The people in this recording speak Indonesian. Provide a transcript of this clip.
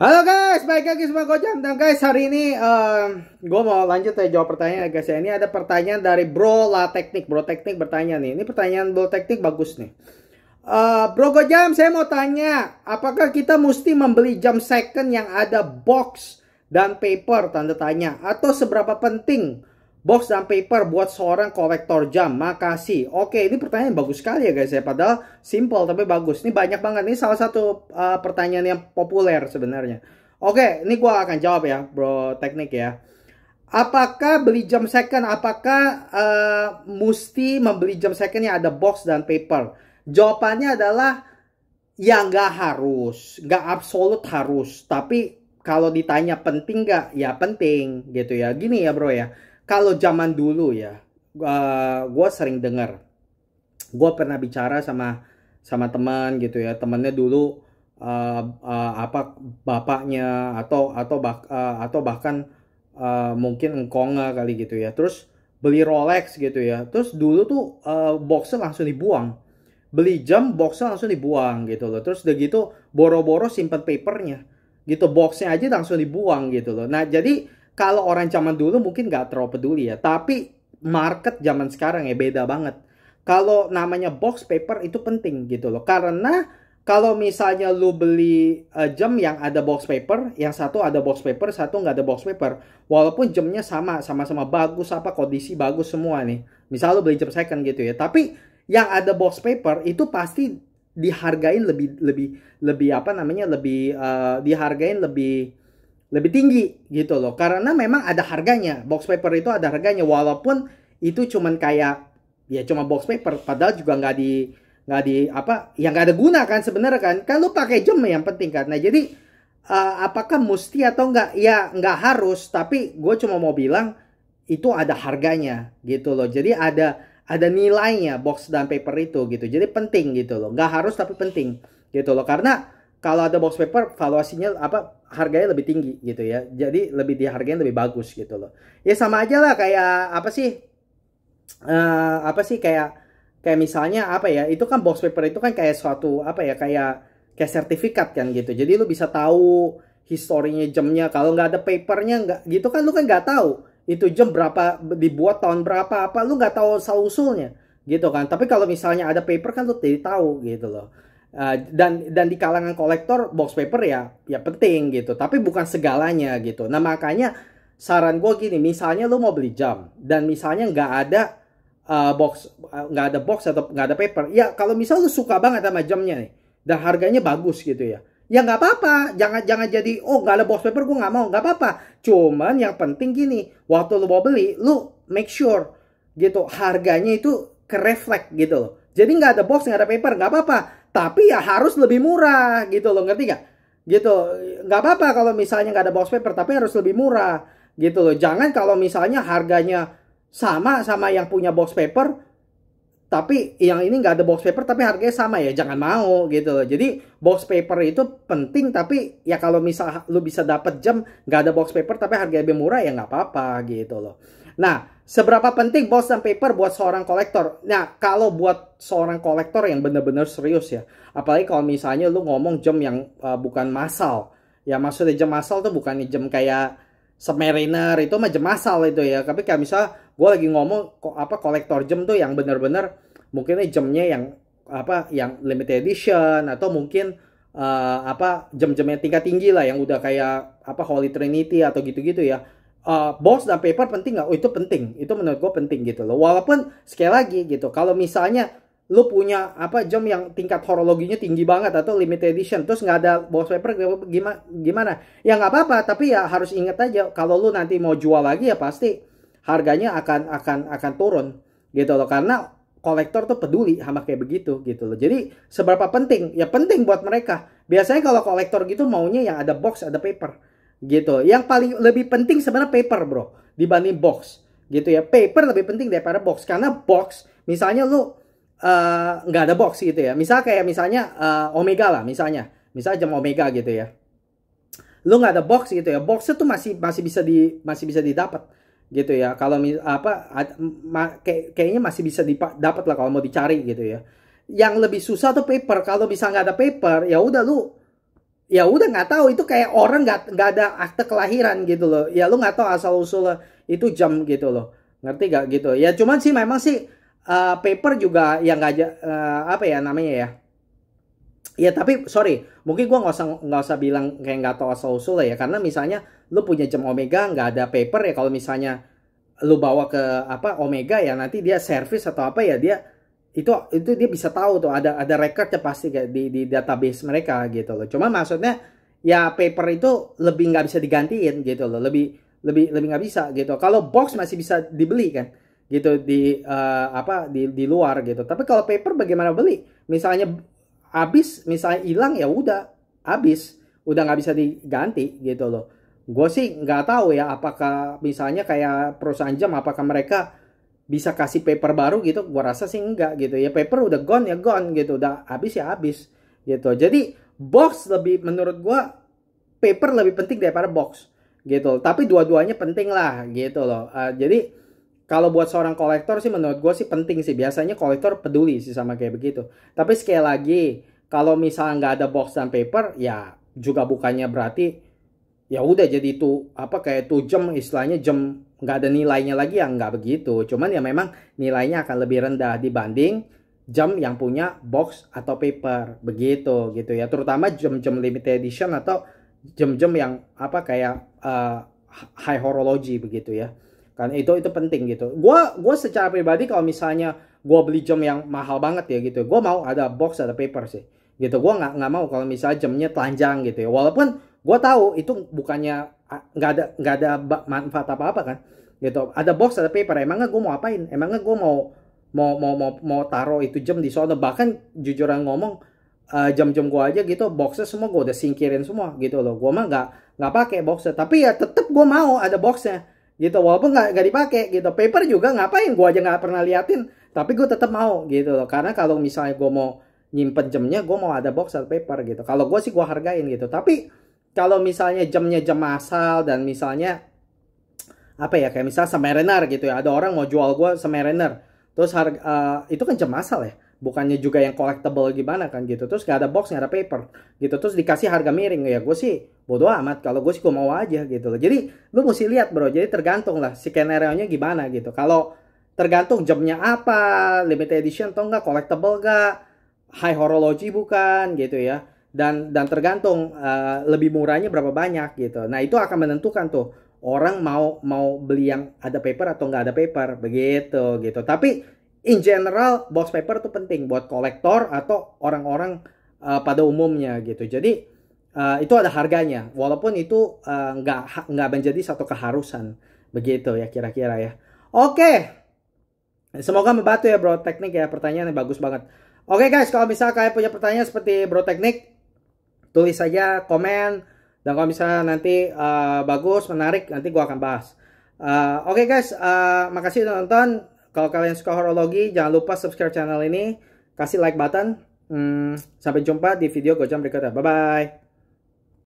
Halo guys, balik lagi sama Gojam. Dan guys, hari ini gue mau lanjut ya jawab pertanyaan ya guys ya. Ini ada pertanyaan dari Bro La Teknik. Bro Teknik bertanya nih. Ini pertanyaan Bro Teknik bagus nih. Bro Gojam, saya mau tanya, apakah kita mesti membeli jam second yang ada box dan paper tanda tanya, atau seberapa penting box dan paper buat seorang kolektor jam? Makasih. Oke, ini pertanyaan bagus sekali ya guys ya. Padahal simple tapi bagus. Ini banyak banget. Ini salah satu pertanyaan yang populer sebenarnya. Oke, ini gua akan jawab ya, Bro Teknik ya. Apakah beli jam second? Apakah mesti membeli jam second yang ada box dan paper? Jawabannya adalah ya nggak harus, nggak absolut harus. Tapi kalau ditanya penting nggak? Ya penting gitu ya. Gini ya bro ya. Kalau zaman dulu ya, gue sering dengar, gue pernah bicara sama teman gitu ya, temennya dulu apa bapaknya atau bahkan mungkin engkonga kali gitu ya, terus beli Rolex gitu ya, terus dulu tuh boxnya langsung dibuang, beli jam boxnya langsung dibuang gitu loh, terus udah gitu boro-boro simpen papernya gitu, boxnya aja langsung dibuang gitu loh. Nah jadi kalau orang zaman dulu mungkin nggak terlalu peduli ya, tapi market zaman sekarang ya beda banget. Kalau namanya box paper itu penting gitu loh, karena kalau misalnya lu beli jam yang ada box paper, yang satu ada box paper, satu nggak ada box paper, walaupun jamnya sama-sama bagus, apa kondisi bagus semua nih. Misal lu beli jam second gitu ya, tapi yang ada box paper itu pasti dihargain lebih apa namanya dihargain lebih tinggi gitu loh, karena memang ada harganya. Box paper itu ada harganya, walaupun itu cuman kayak ya cuma box paper, padahal juga nggak di apa yang nggak ada guna kan sebenarnya kan lu pakai jam yang penting kan. Nah jadi apakah mesti atau enggak, ya nggak harus, tapi gue cuma mau bilang itu ada harganya gitu loh. Jadi ada nilainya box dan paper itu gitu, jadi penting gitu loh, nggak harus tapi penting gitu loh, karena kalau ada box paper valuasinya apa harganya lebih tinggi gitu ya, jadi lebih dihargain lebih bagus gitu loh. Ya sama aja lah kayak apa sih kayak misalnya apa ya, itu kan box paper itu kan kayak suatu apa ya, kayak sertifikat kan gitu, jadi lu bisa tahu historinya jamnya. Kalau nggak ada papernya nggak gitu kan, lu kan nggak tahu itu jam berapa, dibuat tahun berapa, apa lu nggak tahu asal usulnya gitu kan. Tapi kalau misalnya ada paper kan lu jadi tahu gitu loh. Dan di kalangan kolektor box paper ya penting gitu, tapi bukan segalanya gitu. Nah makanya saran gue gini, misalnya lu mau beli jam dan misalnya nggak ada box atau nggak ada paper, ya kalau misal lu suka banget sama jamnya nih dan harganya bagus gitu ya, ya nggak apa-apa. Jangan jadi oh nggak ada box paper gue nggak mau, nggak apa-apa. Cuman yang penting gini, waktu lu mau beli lu make sure gitu harganya itu kereflek gitu loh. Jadi nggak ada box, nggak ada paper, nggak apa-apa, tapi ya harus lebih murah gitu loh, ngerti gak? Gitu, nggak apa-apa kalau misalnya nggak ada box paper, tapi harus lebih murah gitu loh. Jangan kalau misalnya harganya sama yang punya box paper, tapi yang ini nggak ada box paper tapi harganya sama, ya jangan mau gitu loh. Jadi box paper itu penting, tapi ya kalau misal lu bisa dapet jam nggak ada box paper tapi harganya lebih murah, ya nggak apa-apa gitu loh. Nah, seberapa penting box dan paper buat seorang kolektor? Nah, kalau buat seorang kolektor yang benar-benar serius ya, apalagi kalau misalnya lu ngomong jam yang bukan massal. Ya maksudnya jam massal tuh bukan jam kayak Submariner, itu mah jam massal itu ya. Tapi kayak misalnya gue lagi ngomong kolektor jam tuh yang benar-benar mungkin jamnya yang apa, yang limited edition, atau mungkin jam-jamnya tingkat tinggi lah, yang udah kayak apa Holy Trinity atau gitu-gitu ya. Box dan paper penting nggak? Oh itu penting, itu menurut gue penting gitu loh. Walaupun sekali lagi gitu, kalau misalnya lu punya apa jam yang tingkat horologinya tinggi banget atau limited edition, terus nggak ada box paper, gimana? Ya nggak apa-apa, tapi ya harus ingat aja kalau lu nanti mau jual lagi ya pasti harganya akan turun gitu loh, karena kolektor tuh peduli sama kayak begitu gitu loh. Jadi seberapa penting? Ya penting buat mereka. Biasanya kalau kolektor gitu maunya yang ada box, ada paper gitu. Yang paling lebih penting sebenarnya paper bro dibanding box gitu ya. Paper lebih penting daripada box, karena box misalnya lu nggak ada box gitu ya. Misalnya Omega lah, misalnya jam Omega gitu ya. Lu nggak ada box gitu ya. Boxnya tuh masih bisa didapat gitu ya. Kalau kayaknya masih bisa didapat lah kalau mau dicari gitu ya. Yang lebih susah tuh paper. Kalau bisa nggak ada paper, ya udah lu ya udah nggak tahu, itu kayak orang nggak ada akte kelahiran gitu loh. Ya lu nggak tahu asal usul itu jam gitu loh. Ngerti gak gitu? Ya cuman sih memang sih paper juga yang nggak apa ya namanya ya. Ya tapi sorry, mungkin gua nggak usah bilang kayak nggak tahu asal usul ya, karena misalnya lu punya jam Omega nggak ada paper ya, kalau misalnya lu bawa ke apa Omega ya nanti dia servis atau apa ya, dia itu dia bisa tahu tuh, ada recordnya pasti kayak di database mereka gitu loh. Cuma maksudnya ya paper itu lebih nggak bisa digantiin gitu loh, lebih lebih lebih nggak bisa gitu. Kalau box masih bisa dibeli kan gitu di apa di luar gitu. Tapi kalau paper bagaimana beli? Misalnya habis, misalnya hilang ya udah habis, udah nggak bisa diganti gitu loh. Gue sih nggak tahu ya apakah misalnya kayak perusahaan jam apakah mereka bisa kasih paper baru gitu. Gue rasa sih enggak gitu ya, paper udah gone ya gone gitu, udah habis ya habis gitu. Jadi box lebih, menurut gue paper lebih penting daripada box gitu, tapi dua-duanya penting lah gitu loh. Jadi kalau buat seorang kolektor sih menurut gue sih penting sih, biasanya kolektor peduli sih sama kayak begitu. Tapi sekali lagi, kalau misalnya nggak ada box dan paper ya juga bukannya berarti ya udah jadi itu apa kayak itu jam istilahnya jam nggak ada nilainya lagi, ya nggak begitu. Cuman ya memang nilainya akan lebih rendah dibanding jam yang punya box atau paper begitu gitu ya, terutama jam-jam limited edition atau jam-jam yang apa kayak high horology begitu ya, kan itu penting gitu. Gua secara pribadi kalau misalnya gua beli jam yang mahal banget ya gitu, gua mau ada box ada paper sih gitu. Gua nggak mau kalau misalnya jamnya telanjang gitu ya, walaupun gua tahu itu bukannya nggak ada manfaat apa-apa kan gitu. Ada box ada paper, emangnya gua mau apain? Emangnya gua mau taruh itu jam di sana? Bahkan jujuran ngomong jam-jam gua aja gitu boxnya semua gua udah singkirin semua gitu loh. Gua mah nggak pakai boxnya, tapi ya tetep gua mau ada boxnya gitu, walaupun nggak dipakai gitu. Paper juga ngapain, gua aja nggak pernah liatin, tapi gua tetep mau gitu loh, karena kalau misalnya gua mau nyimpen jamnya gua mau ada box atau paper gitu. Kalau gua sih gua hargain gitu. Tapi kalau misalnya jamnya jam masal dan misalnya apa ya kayak misalnya Submariner gitu ya, ada orang mau jual gua Submariner terus harga itu kan jam masal ya, bukannya juga yang collectible gimana kan gitu, terus gak ada box gak ada paper gitu, terus dikasih harga miring ya, gue sih bodo amat. Kalau gue sih gue mau aja gitu loh. Jadi lu mesti lihat bro, jadi tergantung lah skenario nya gimana gitu. Kalau tergantung jamnya apa, limited edition atau enggak, collectible gak, high horology bukan gitu ya, dan tergantung lebih murahnya berapa banyak gitu. Nah itu akan menentukan tuh orang mau beli yang ada paper atau nggak ada paper begitu gitu. Tapi in general box paper tuh penting buat kolektor atau orang-orang pada umumnya gitu. Jadi itu ada harganya, walaupun itu nggak menjadi satu keharusan begitu ya kira-kira ya. Oke, semoga membantu ya Bro Teknik ya, pertanyaannya bagus banget. Oke guys, kalau misalnya kalian punya pertanyaan seperti Bro Teknik, tulis saja komen, dan kalau misalnya nanti bagus, menarik, nanti gue akan bahas. Oke guys, makasih udah nonton. Kalau kalian suka horologi, jangan lupa subscribe channel ini, kasih like button. Sampai jumpa di video Gojam berikutnya. Bye-bye.